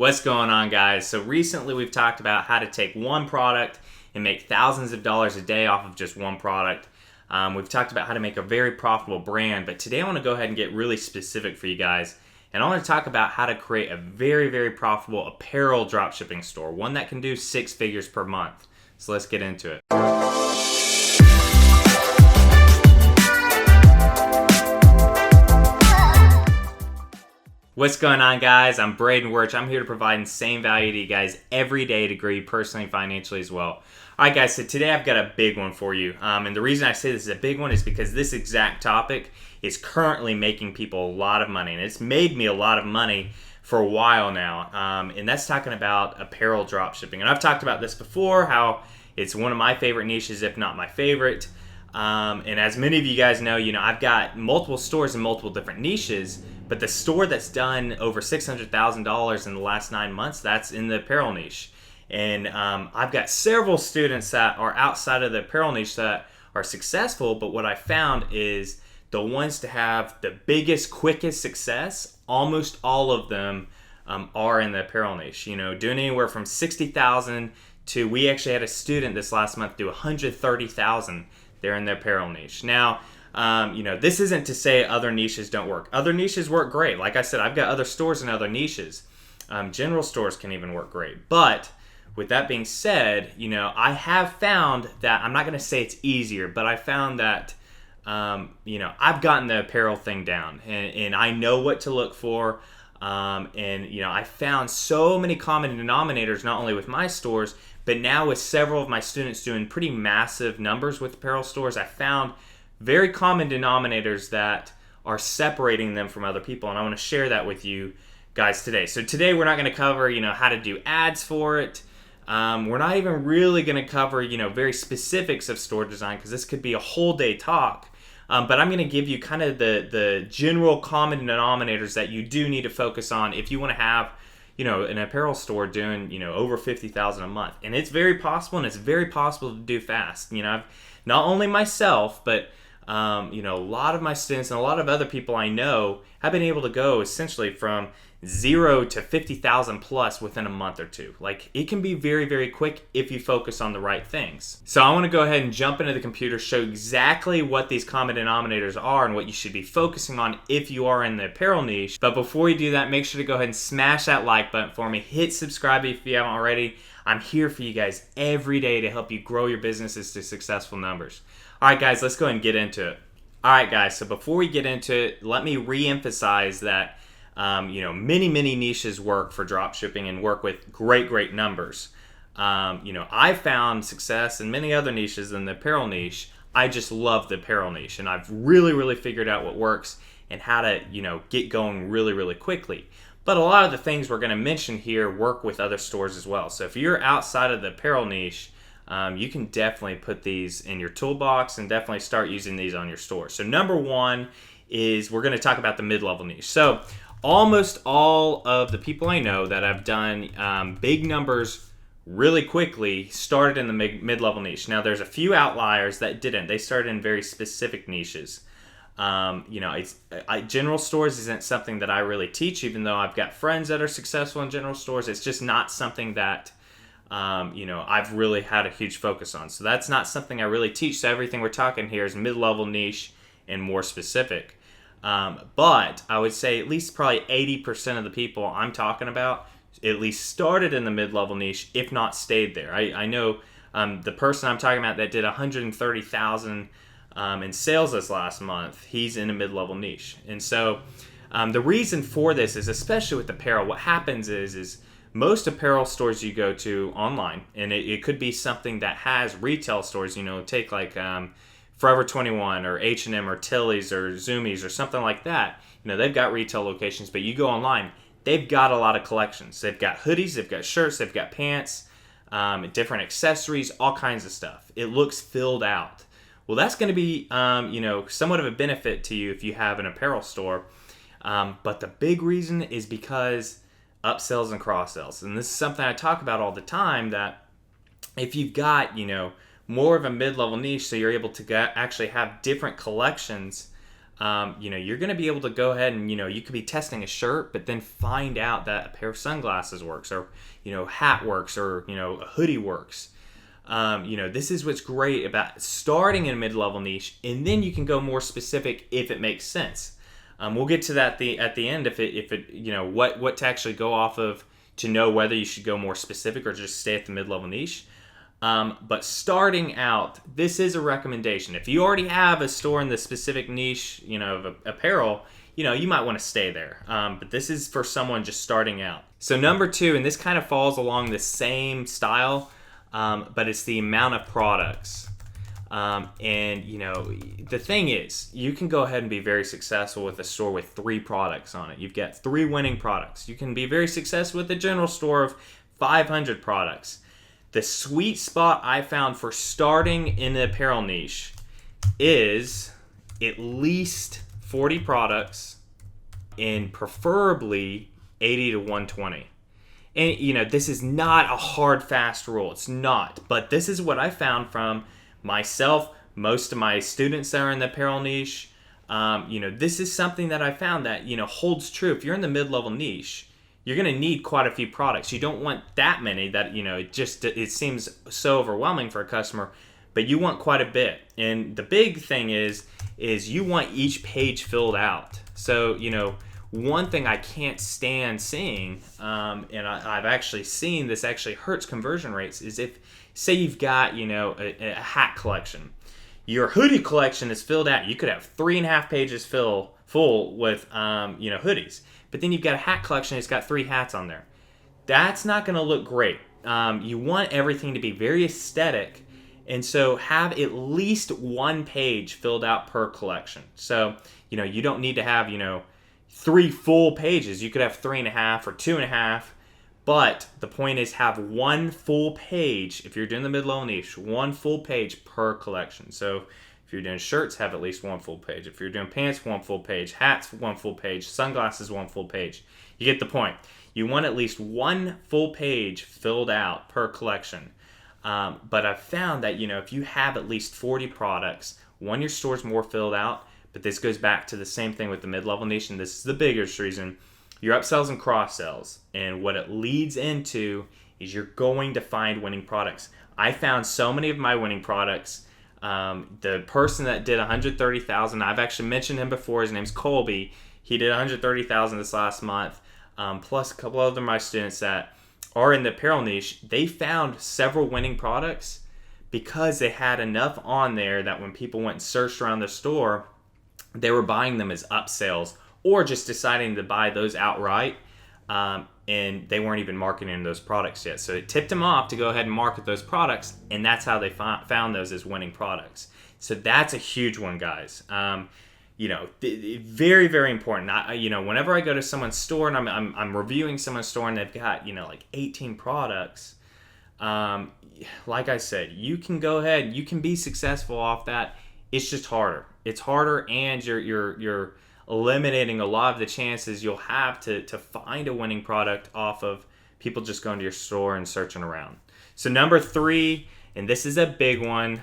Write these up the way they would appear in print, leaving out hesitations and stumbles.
What's going on, guys? So recently we've talked about how to take one product and make thousands of dollars a day off of just one product. We've talked about how to make a very profitable brand, but today I want to go ahead and get really specific for you guys. And I want to talk about how to create a very, very profitable apparel dropshipping store, one that can do 6 figures per month. So let's get into it. What's going on, guys? I'm Braden Wuerch. I'm here to provide insane value to you guys every day to grow you personally and financially as well. All right, guys, so today I've got a big one for you. And the reason I say this is a big one is because this exact topic is currently making people a lot of money. And it's made me a lot of money for a while now. And that's talking about apparel dropshipping. And I've talked about this before, how it's one of my favorite niches, if not my favorite. And as many of you guys know, I've got multiple stores in multiple different niches, but the store that's done over $600,000 in the last 9 months, that's in the apparel niche. And I've got several students that are outside of the apparel niche that are successful, but what I found is the ones to have the biggest, quickest success, almost all of them are in the apparel niche. Doing anywhere from $60,000 to, we actually had a student this last month do $130,000. They're in the apparel niche. Now, this isn't to say other niches don't work. Other niches work great. Like I said, I've got other stores in other niches. General stores can even work great. But with that being said, I have found that, I'm not going to say it's easier, but I found that, I've gotten the apparel thing down, and I know what to look for. I found so many common denominators, not only with my stores, but now with several of my students doing pretty massive numbers with apparel stores. I found very common denominators that are separating them from other people, and I want to share that with you guys today. So today we're not going to cover, how to do ads for it. We're not even really going to cover, very specifics of store design, because this could be a whole day talk. But I'm going to give you kind of the general common denominators that you do need to focus on if you want to have, an apparel store doing, over $50,000 a month. And it's very possible, and it's very possible to do fast. I've not only myself, but a lot of my students and a lot of other people I know have been able to go essentially from 0 to 50,000 plus within a month or two. Like, it can be very, very quick if you focus on the right things. So I want to go ahead and jump into the computer, show exactly what these common denominators are and what you should be focusing on if you are in the apparel niche. But before you do that, make sure to go ahead and smash that like button for me. Hit subscribe if you haven't already. I'm here for you guys every day to help you grow your businesses to successful numbers. All right, guys, let's go ahead and get into it. All right, guys, so before we get into it, let me re-emphasize that many niches work for dropshipping and work with great numbers. I found success in many other niches than the apparel niche. I just love the apparel niche, and I've really figured out what works and how to, get going really quickly. But a lot of the things we're going to mention here work with other stores as well. So if you're outside of the apparel niche, you can definitely put these in your toolbox and definitely start using these on your store. So number one is, we're going to talk about the mid-level niche. So almost all of the people I know that have done big numbers really quickly started in the mid-level niche. Now, there's a few outliers that didn't. They started in very specific niches. General stores isn't something that I really teach, even though I've got friends that are successful in general stores. It's just not something that I've really had a huge focus on. So that's not something I really teach. So everything we're talking here is mid-level niche and more specific. But I would say at least probably 80% of the people I'm talking about at least started in the mid-level niche, if not stayed there. I know the person I'm talking about that did $130,000 in sales this last month, he's in a mid-level niche. And so the reason for this is, especially with apparel, what happens is most apparel stores you go to online, and it could be something that has retail stores, take like Forever 21 or H&M or Tilly's or Zoomies or something like that. They've got retail locations, but you go online, they've got a lot of collections. They've got hoodies, they've got shirts, they've got pants, different accessories, all kinds of stuff. It looks filled out. Well, that's going to be, somewhat of a benefit to you if you have an apparel store. But the big reason is because upsells and cross-sells. And this is something I talk about all the time, that if you've got, more of a mid-level niche, so you're able to actually have different collections you're going to be able to go ahead and, you could be testing a shirt, but then find out that a pair of sunglasses works, or, hat works, or, a hoodie works. This is what's great about starting in a mid-level niche, and then you can go more specific if it makes sense. We'll get to that at the end, if it what to actually go off of to know whether you should go more specific or just stay at the mid-level niche. But starting out, this is a recommendation. If you already have a store in the specific niche, of apparel, you might want to stay there. But this is for someone just starting out. So number 2, and this kind of falls along the same style, but it's the amount of products. The thing is, you can go ahead and be very successful with a store with 3 products on it. You've got 3 winning products. You can be very successful with a general store of 500 products. The sweet spot I found for starting in the apparel niche is at least 40 products, and preferably 80 to 120. And, this is not a hard, fast rule. It's not. But this is what I found from myself, most of my students that are in the apparel niche. This is something that I found that, holds true. If you're in the mid-level niche, you're going to need quite a few products. You don't want that many that, it seems so overwhelming for a customer, but you want quite a bit. And the big thing is you want each page filled out. So, one thing I can't stand seeing, and I've actually seen this actually hurts conversion rates, is if, say you've got, a hat collection. Your hoodie collection is filled out. You could have 3.5 pages full with, hoodies. But then you've got a hat collection that's got 3 hats on there. That's not going to look great. You want everything to be very aesthetic. And so have at least 1 page filled out per collection. So, you don't need to have, 3 full pages. You could have 3.5 or 2.5. But the point is, have 1 full page. If you're doing the mid-level niche, 1 full page per collection. So if you're doing shirts, have at least 1 full page. If you're doing pants, 1 full page. Hats, 1 full page. Sunglasses, 1 full page. You get the point. You want at least 1 full page filled out per collection. But I've found that, if you have at least 40 products, your store's more filled out. But this goes back to the same thing with the mid-level niche, and this is the biggest reason. Your upsells and cross-sells. And what it leads into is you're going to find winning products. I found so many of my winning products. The person that did 130,000, I've actually mentioned him before. His name's Colby. He did 130,000 this last month. Plus a couple other of my students that are in the apparel niche. They found several winning products because they had enough on there that when people went and searched around the store, they were buying them as upsells or just deciding to buy those outright. And they weren't even marketing those products yet. So it tipped them off to go ahead and market those products, and that's how they found those as winning products. So that's a huge one, guys. Very, very important. Whenever I go to someone's store and I'm reviewing someone's store and they've got, like 18 products, like I said, you can go ahead, you can be successful off that. It's just harder. It's harder, and you're eliminating a lot of the chances you'll have to find a winning product off of people just going to your store and searching around. So number 3, and this is a big one,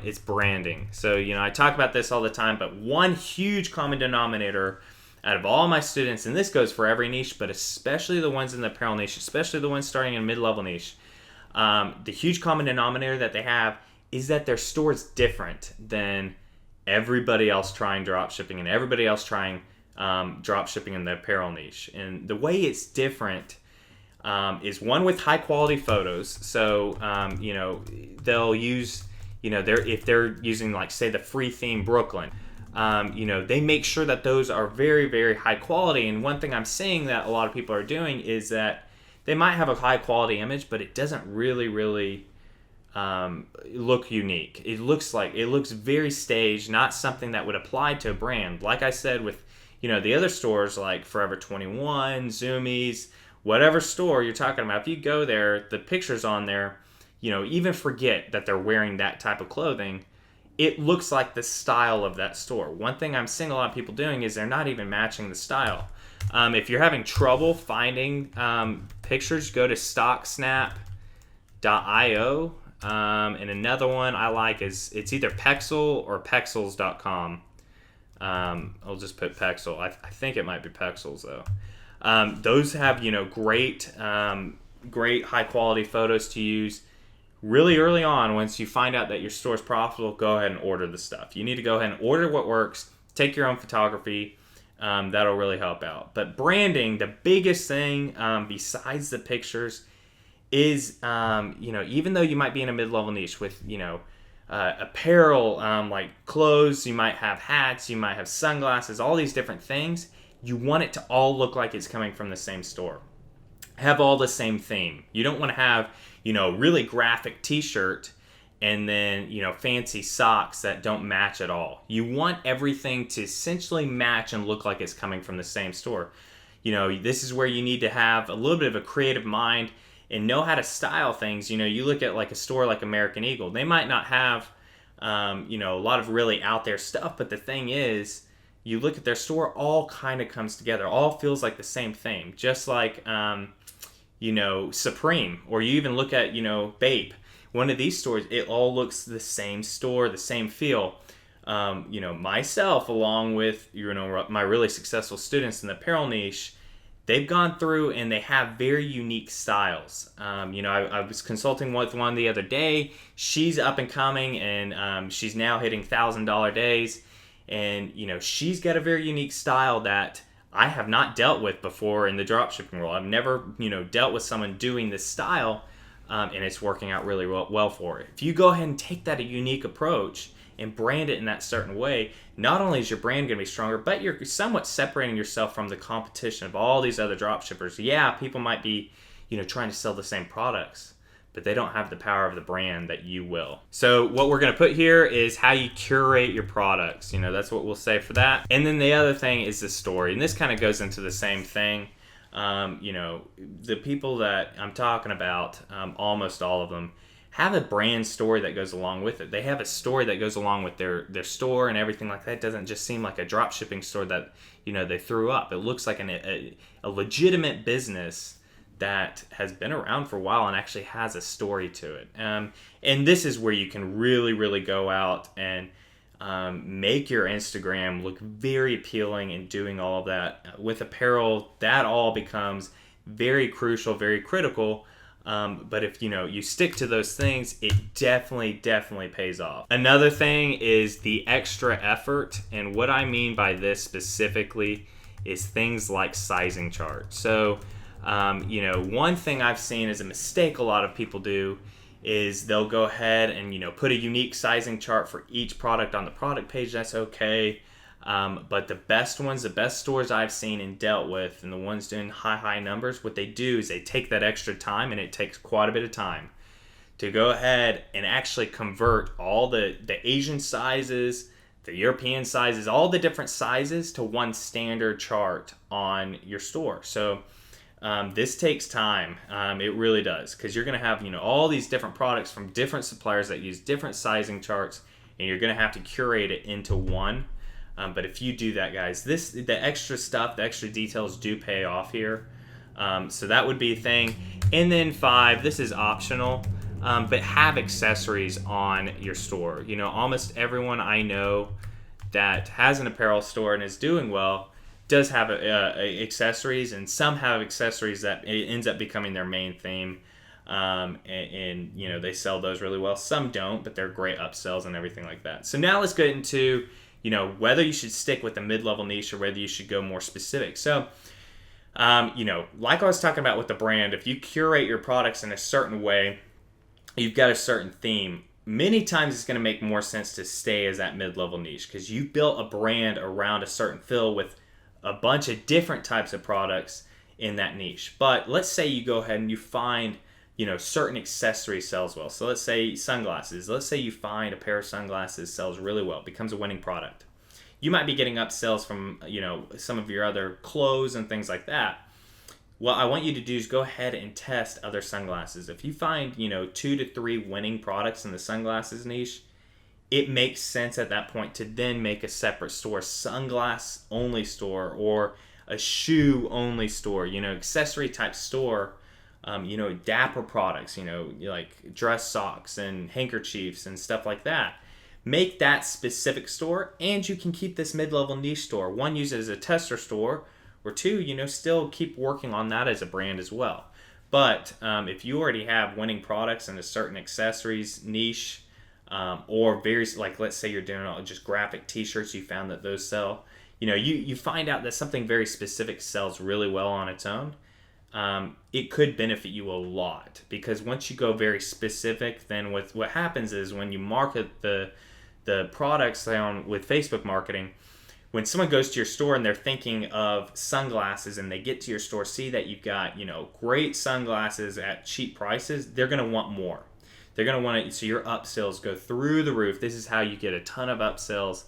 it's branding. So, I talk about this all the time, but one huge common denominator out of all my students, and this goes for every niche, but especially the ones in the apparel niche, especially the ones starting in mid-level niche, the huge common denominator that they have is that their store is different than everybody else trying dropshipping and everybody else trying dropshipping in the apparel niche. And the way it's different is one with high quality photos. So, they'll use, if they're using, like, say, the free theme Brooklyn, they make sure that those are very, very high quality. And one thing I'm seeing that a lot of people are doing is that they might have a high quality image, but it doesn't really look unique. It looks very staged, not something that would apply to a brand. Like I said with, the other stores like Forever 21, Zoomies, whatever store you're talking about, if you go there, the pictures on there, even forget that they're wearing that type of clothing. It looks like the style of that store. One thing I'm seeing a lot of people doing is they're not even matching the style. If you're having trouble finding pictures, go to stocksnap.io. And another one I like is, it's either Pexel or Pexels.com. I'll just put Pexel. I think it might be Pexels though. Those have, great, great high quality photos to use. Really early on, once you find out that your store is profitable, go ahead and order the stuff. You need to go ahead and order what works. Take your own photography. That'll really help out. But branding, the biggest thing besides the pictures is, even though you might be in a mid-level niche with, apparel, like clothes, you might have hats, you might have sunglasses, all these different things, you want it to all look like it's coming from the same store. Have all the same theme. You don't want to have, really graphic t-shirt and then, fancy socks that don't match at all. You want everything to essentially match and look like it's coming from the same store. This is where you need to have a little bit of a creative mind and know how to style things. You look at like a store like American Eagle. They might not have, a lot of really out there stuff, but the thing is, you look at their store, all kind of comes together. All feels like the same thing. Just like, Supreme, or you even look at, Bape. One of these stores, it all looks the same store, the same feel. Myself, along with, my really successful students in the apparel niche, they've gone through and they have very unique styles. I was consulting with one the other day. She's up and coming, and she's now hitting $1,000 days. And, she's got a very unique style that I have not dealt with before in the dropshipping world. I've never, dealt with someone doing this style, and it's working out really well for her. If you go ahead and take that a unique approach and brand it in that certain way, not only is your brand going to be stronger, but you're somewhat separating yourself from the competition of all these other dropshippers. Yeah, people might be, trying to sell the same products, but they don't have the power of the brand that you will. So what we're going to put here is how you curate your products. That's what we'll say for that. And then the other thing is the story. And this kind of goes into the same thing. The people that I'm talking about, almost all of them, have a brand story that goes along with it. They have a story that goes along with their store and everything like that. It doesn't just seem like a dropshipping store that, they threw up. It looks like a legitimate business that has been around for a while and actually has a story to it. And this is where you can really, really go out and make your Instagram look very appealing, and doing all of that. With apparel, that all becomes very crucial, very critical. But if you stick to those things, it definitely pays off. Another thing is the extra effort. And what I mean by this specifically is things like sizing charts. So, one thing I've seen is a mistake a lot of people do is they'll go ahead and, put a unique sizing chart for each product on the product page. That's okay. But the best stores I've seen and dealt with, and the ones doing high numbers, what they do is they take that extra time, and it takes quite a bit of time to go ahead and actually convert all the Asian sizes, the European sizes, all the different sizes to one standard chart on your store. So this takes time. It really does, because you're going to have all these different products from different suppliers that use different sizing charts, and you're going to have to curate it into one. But if you do that, guys, the extra stuff, the extra details do pay off here. So that would be a thing. And then 5, this is optional, but have accessories on your store. Almost everyone I know that has an apparel store and is doing well does have accessories, and some have accessories that it ends up becoming their main theme. And they sell those really well. Some don't, but they're great upsells and everything like that. So now let's get into whether you should stick with the mid-level niche or whether you should go more specific. So, like I was talking about with the brand, if you curate your products in a certain way, you've got a certain theme. Many times it's going to make more sense to stay as that mid-level niche, because you built a brand around a certain fill with a bunch of different types of products in that niche. But let's say you go ahead and you find certain accessories sells well. So let's say sunglasses. Let's say you find a pair of sunglasses sells really well, becomes a winning product. You might be getting upsells from, some of your other clothes and things like that. What I want you to do is go ahead and test other sunglasses. If you find, 2 to 3 winning products in the sunglasses niche, it makes sense at that point to then make a separate store, sunglass only store, or a shoe only store, accessory type store. Dapper products, like dress socks and handkerchiefs and stuff like that. make that specific store, and you can keep this mid-level niche store. One, use it as a tester store, or two, still keep working on that as a brand as well. But if you already have winning products in a certain accessories niche, or various, like let's say you're doing just graphic t-shirts, you found that those sell, you find out that something very specific sells really well on its own, it could benefit you a lot, because once you go very specific, then what happens is when you market the products with Facebook marketing, when someone goes to your store and they're thinking of sunglasses and they get to your store, see that you've got, great sunglasses at cheap prices, they're going to want more. They're going to want it, so your upsells go through the roof. This is how you get a ton of upsells,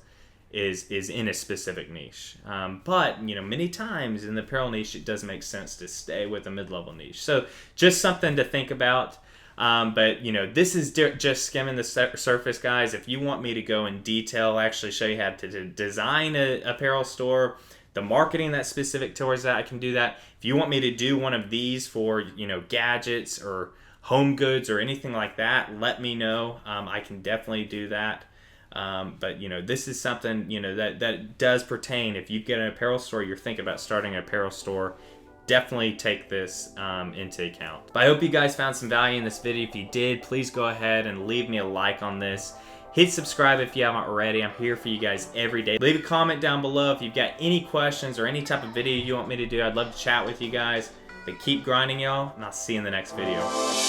is in a specific niche. But, many times in the apparel niche, it does make sense to stay with a mid-level niche. So just something to think about. But this is just skimming the surface, guys. If you want me to go in detail, actually show you how to design an apparel store, the marketing that's specific towards that, I can do that. If you want me to do one of these for gadgets or home goods or anything like that, let me know. I can definitely do that. But this is something that does pertain. If you get an apparel store, you're thinking about starting an apparel store, definitely take this into account. But I hope you guys found some value in this video. If you did, please go ahead and leave me a like on this. Hit subscribe if you haven't already. I'm here for you guys every day. Leave a comment down below if you've got any questions or any type of video you want me to do. I'd love to chat with you guys. But keep grinding, y'all, and I'll see you in the next video.